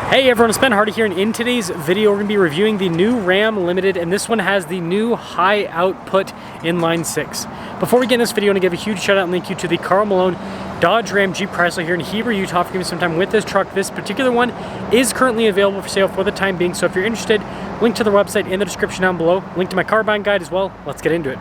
Hey everyone, it's Ben Hardy here, and in today's video we're going to be reviewing the new Ram Limited, and this one has the new high output inline 6. Before we get in this video, I want to give a huge shout out and thank you to the Carl Malone Dodge Ram Jeep Chrysler here in Heber, Utah for giving me some time with this truck. This particular one is currently available for sale for the time being, so if you're interested, link to the website in the description down below, link to my car buying guide as well. Let's get into it.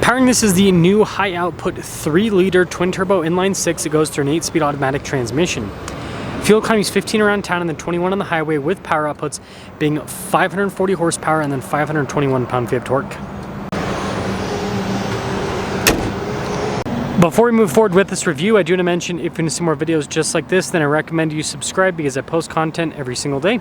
Powering this is the new high output 3-liter twin turbo inline 6. It goes through an 8-speed automatic transmission. Fuel economy is 15 around town and then 21 on the highway, with power outputs being 540 horsepower and then 521 pound-feet of torque. Before we move forward with this review, I do want to mention if you want to see more videos just like this, then I recommend you subscribe because I post content every single day.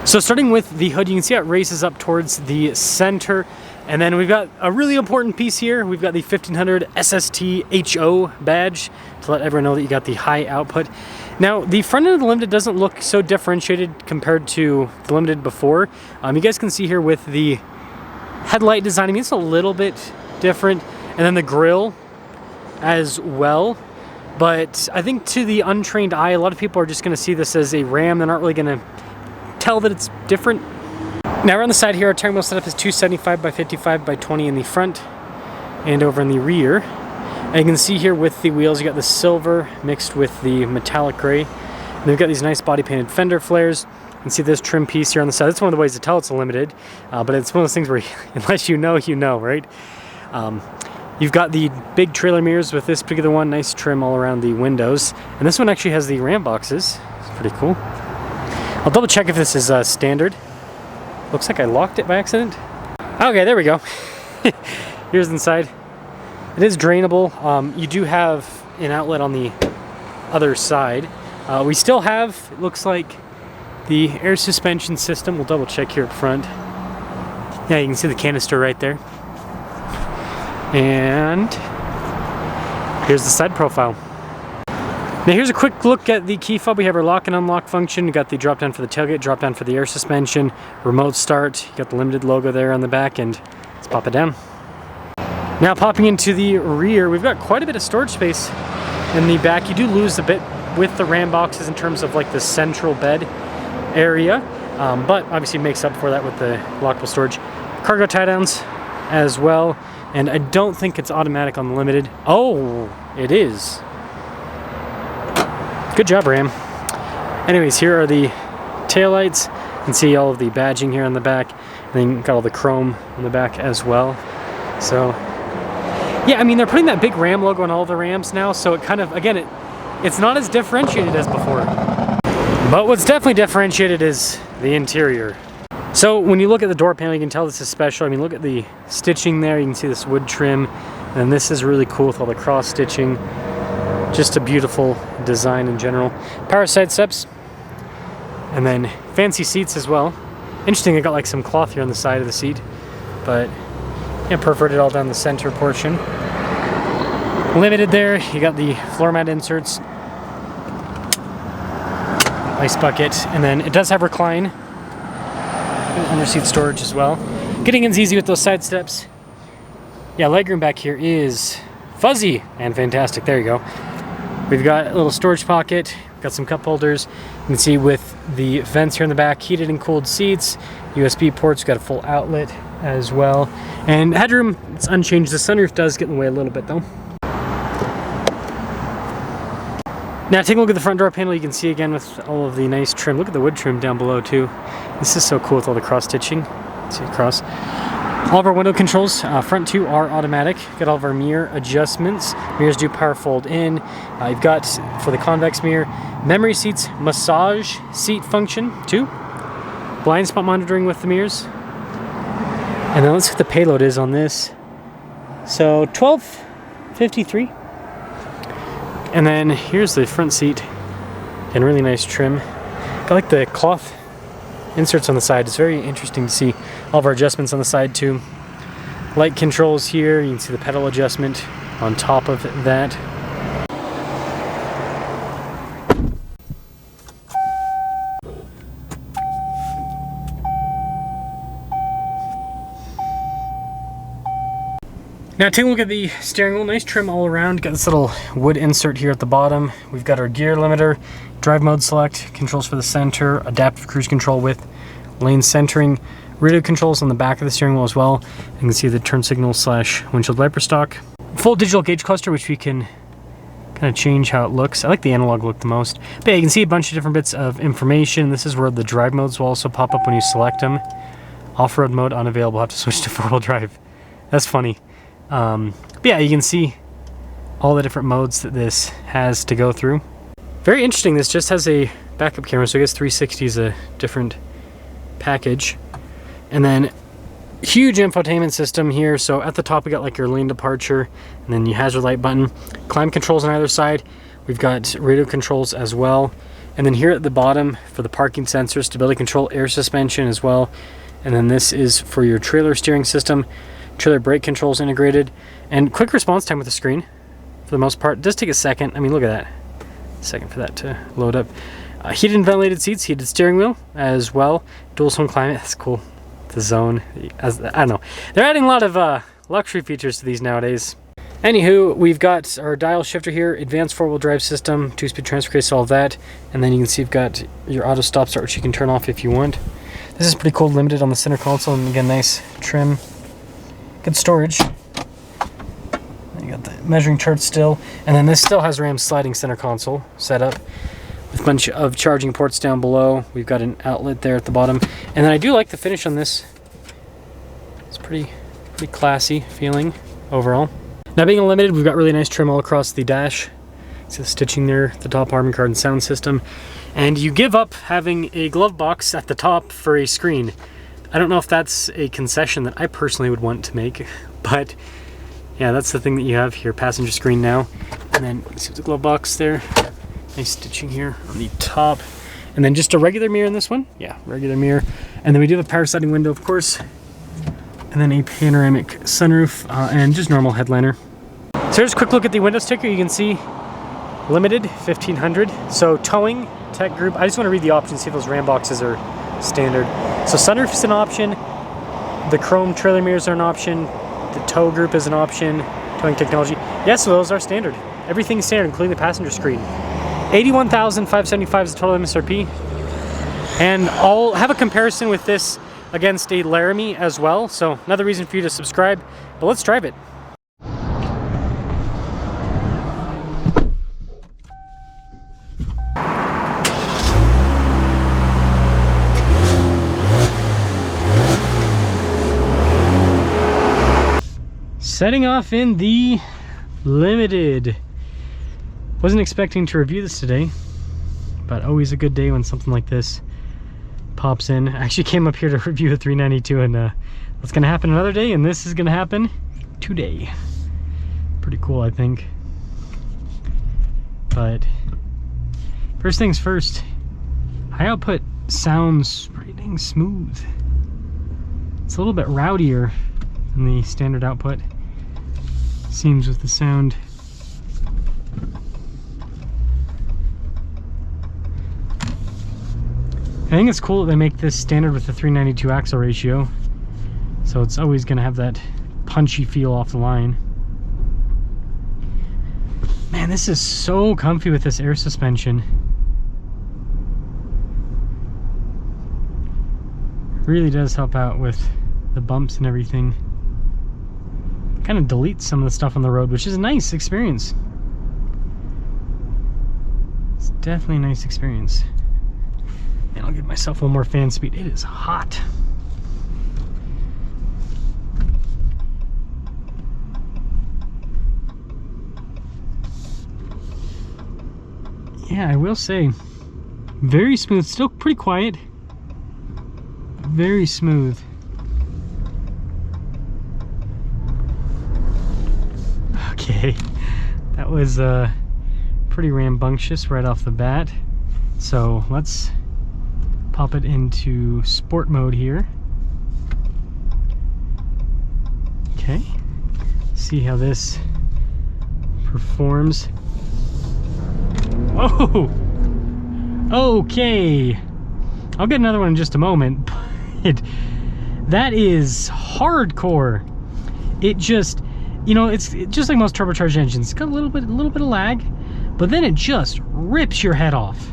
So starting with the hood, you can see how it races up towards the center. And then we've got a really important piece here. We've got the 1500 SST HO badge to let everyone know that you got the high output. Now, the front end of the Limited doesn't look so differentiated compared to the Limited before. You guys can see here with the headlight design, I mean, it's a little bit different. And then the grille as well. But I think to the untrained eye, a lot of people are just going to see this as a Ram. They're not really going to tell that it's different. Now around the side here, our steering wheel setup is 275 by 55 by 20 in the front and over in the rear. And you can see here with the wheels, you got the silver mixed with the metallic gray. And we've got these nice body painted fender flares. You can see this trim piece here on the side. That's one of the ways to tell it's a Limited, but it's one of those things where unless you know, right? You've got the big trailer mirrors with this particular one, nice trim all around the windows. And this one actually has the Ram boxes. It's pretty cool. I'll double check if this is standard. Looks like I locked it by accident. Okay, there we go. Here's inside. It is drainable. You do have an outlet on the other side. We still have, it looks like, the air suspension system. We'll double check here up front. Yeah, you can see the canister right there. And here's the side profile. Now here's a quick look at the key fob. We have our lock and unlock function. You got the drop down for the tailgate, drop down for the air suspension, remote start. You got the Limited logo there on the back, and let's pop it down. Now popping into the rear, we've got quite a bit of storage space in the back. You do lose a bit with the Ram boxes in terms of like the central bed area, but obviously makes up for that with the lockable storage. Cargo tie downs as well, and I don't think it's automatic on the Limited. Oh, it is. Good job, Ram. Anyways, here are the taillights. You can see all of the badging here on the back. And then got all the chrome on the back as well. So, yeah, I mean, they're putting that big Ram logo on all the Rams now. So it kind of, again, it's not as differentiated as before. But what's definitely differentiated is the interior. So when you look at the door panel, you can tell this is special. I mean, look at the stitching there. You can see this wood trim. And this is really cool with all the cross stitching. Just a beautiful design in general. Power side steps. And then fancy seats as well. Interesting, I got like some cloth here on the side of the seat. But yeah, perforated all down the center portion. Limited there. You got the floor mat inserts. Ice bucket. And then it does have recline. And under seat storage as well. Getting in's easy with those side steps. Yeah, legroom back here is fuzzy and fantastic. There you go. We've got a little storage pocket, got some cup holders. You can see with the vents here in the back, heated and cooled seats, USB ports, got a full outlet as well. And headroom, it's unchanged. The sunroof does get in the way a little bit though. Now take a look at the front door panel. You can see again with all of the nice trim. Look at the wood trim down below too. This is so cool with all the cross stitching. See across. All of our window controls, front two are automatic. Got all of our mirror adjustments. Mirrors do power fold in. You've got, for the convex mirror, memory seats, massage seat function too. Blind spot monitoring with the mirrors. And then let's see what the payload is on this. So 1253. And then here's the front seat. And really nice trim. Got like the cloth inserts on the side. It's very interesting to see all of our adjustments on the side too. Light controls here. You can see the pedal adjustment on top of that. Now take a look at the steering wheel. Nice trim all around. Got this little wood insert here at the bottom. We've got our gear limiter, drive mode select, controls for the center, adaptive cruise control with lane centering, radio controls on the back of the steering wheel as well. You can see the turn signal / windshield wiper stock. Full digital gauge cluster, which we can kind of change how it looks. I like the analog look the most. But yeah, you can see a bunch of different bits of information. This is where the drive modes will also pop up when you select them. Off-road mode unavailable. Have to switch to 4-wheel drive. That's funny. But yeah, you can see all the different modes that this has to go through. Very interesting. This just has a backup camera, so I guess 360 is a different package. And then huge infotainment system here. So at the top we got like your lane departure, and then your hazard light button, climate controls on either side. We've got radio controls as well, and then here at the bottom for the parking sensor, stability control, air suspension as well. And then this is for your trailer steering system, trailer brake controls integrated, and quick response time with the screen for the most part. It does take a second. I mean, look at that. A second for that to load up. Heated and ventilated seats, heated steering wheel as well. Dual zone climate, that's cool. The zone, I don't know. They're adding a lot of luxury features to these nowadays. Anywho, we've got our dial shifter here, advanced 4-wheel drive system, 2-speed transfer case, all of that. And then you can see you've got your auto stop start, which you can turn off if you want. This is pretty cool, limited on the center console, and again, nice trim. Good storage. You got the measuring chart still. And then this still has Ram's sliding center console set up with a bunch of charging ports down below. We've got an outlet there at the bottom. And then I do like the finish on this. It's pretty classy feeling overall. Now being unlimited, we've got really nice trim all across the dash. See the stitching there, the top harman kardon sound system. And you give up having a glove box at the top for a screen. I don't know if that's a concession that I personally would want to make, but yeah, that's the thing that you have here, passenger screen now. And then see the glove box there. Nice stitching here on the top. And then just a regular mirror in this one. Yeah, regular mirror. And then we do have a power sliding window, of course. And then a panoramic sunroof and just normal headliner. So here's a quick look at the window sticker. You can see limited 1500. So towing, tech group. I just want to read the options, see if those Ram boxes are standard. So sunroof is an option. The chrome trailer mirrors are an option. The tow group is an option. Towing technology. Yes, so those are standard. Everything's standard, including the passenger screen. $81,575 is the total MSRP. And I'll have a comparison with this against a Laramie as well. So another reason for you to subscribe, but let's drive it. Setting off in the Limited. Wasn't expecting to review this today, but always a good day when something like this pops in. I actually came up here to review a 392, and what's gonna happen another day, and this is gonna happen today. Pretty cool, I think. But first things first, high output sounds pretty dang smooth. It's a little bit rowdier than the standard output. Seems with the sound. I think it's cool that they make this standard with the 392 axle ratio, so it's always going to have that punchy feel off the line. Man, this is so comfy with this air suspension. Really does help out with the bumps and everything. Kind of deletes some of the stuff on the road, which is a nice experience. It's definitely a nice experience. And I'll give myself one more fan speed. It is hot. Yeah, I will say, very smooth. Still pretty quiet. Very smooth. Okay, that was pretty rambunctious right off the bat. So let's pop it into sport mode here. Okay, see how this performs. Whoa! Okay, I'll get another one in just a moment, but that is hardcore. It just, you know, it's just like most turbocharged engines. It's got a little bit of lag, but then it just rips your head off.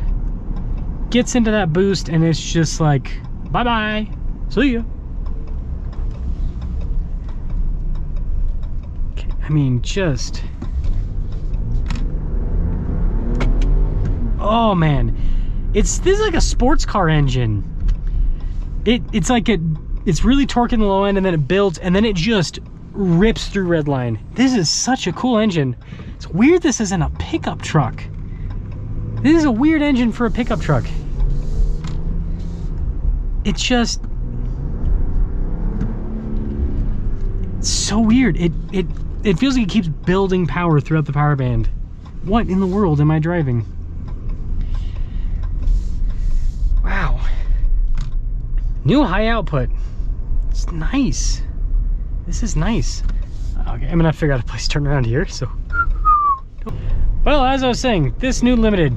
Gets into that boost, and it's just like, bye-bye, see ya. Okay, I mean, just... Oh, man. This is like a sports car engine. It's like it's really torquing the low end, and then it builds, and then it just rips through red line. This is such a cool engine. It's weird this isn't a pickup truck. This is a weird engine for a pickup truck. It's just... It's so weird. It feels like it keeps building power throughout the power band. What in the world am I driving? Wow. New high output. It's nice. This is nice. Okay, I'm gonna have to figure out a place to turn around here, so. Well, as I was saying, this new Limited,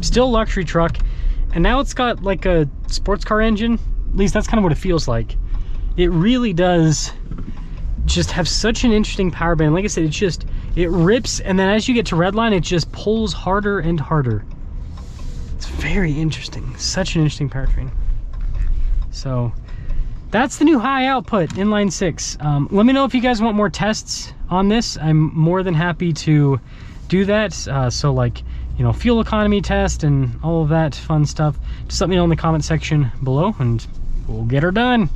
still luxury truck, and now it's got like a sports car engine. At least that's kind of what it feels like. It really does just have such an interesting power band. Like I said, it rips, and then as you get to redline, it just pulls harder and harder. It's very interesting. Such an interesting powertrain. So that's the new high output inline 6. Let me know if you guys want more tests on this. I'm more than happy to do that. So like, you know, fuel economy test and all of that fun stuff. Just let me know in the comment section below, and we'll get her done.